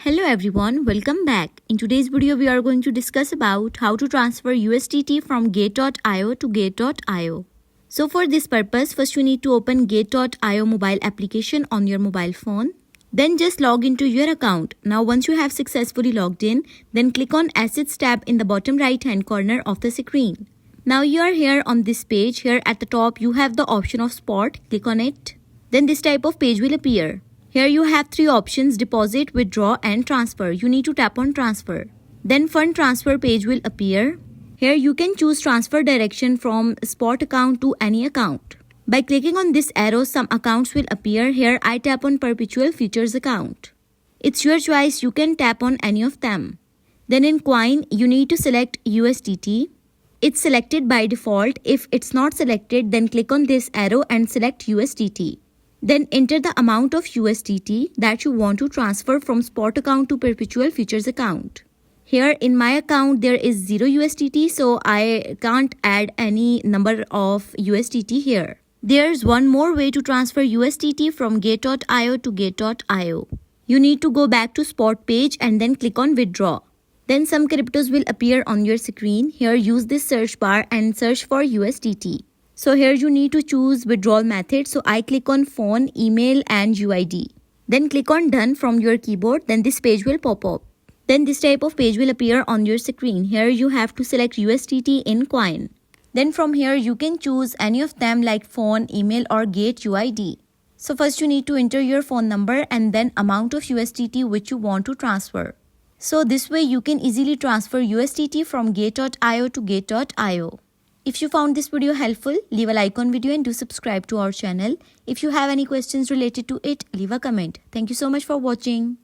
Hello everyone, welcome back. In today's video, we are going to discuss about how to transfer USDT from Gate.io to Gate.io. So for this purpose, first you need to open Gate.io mobile application on your mobile phone. Then just log into your account. Now once you have successfully logged in, then click on Assets tab in the bottom right hand corner of the screen. Now you are here on this page. Here at the top, you have the option of Spot. Click on it. Then this type of page will appear. Here you have three options: deposit, withdraw and transfer. You need to tap on transfer. Then fund transfer page will appear. Here you can choose transfer direction from spot account to any account. By clicking on this arrow, some accounts will appear. Here I tap on perpetual futures account. It's your choice, you can tap on any of them. Then in coin, you need to select USDT. It's selected by default. If it's not selected, then click on this arrow and select USDT. Then enter the amount of USDT that you want to transfer from spot account to perpetual futures account. Here in my account there is 0 USDT, so I can't add any number of USDT here. There's one more way to transfer USDT from Gate.io to Gate.io. You need to go back to spot page and then click on withdraw. Then some cryptos will appear on your screen. Here use this search bar and search for USDT. So here you need to choose withdrawal method. So I click on phone, email and UID. Then click on done from your keyboard. Then this page will pop up. Then this type of page will appear on your screen. Here you have to select USDT in coin. Then from here you can choose any of them like phone, email or Gate UID. So first you need to enter your phone number and then amount of USDT which you want to transfer. So this way you can easily transfer USDT from Gate.io to Gate.io. If you found this video helpful, leave a like on video and do subscribe to our channel. If you have any questions related to it, leave a comment. Thank you so much for watching.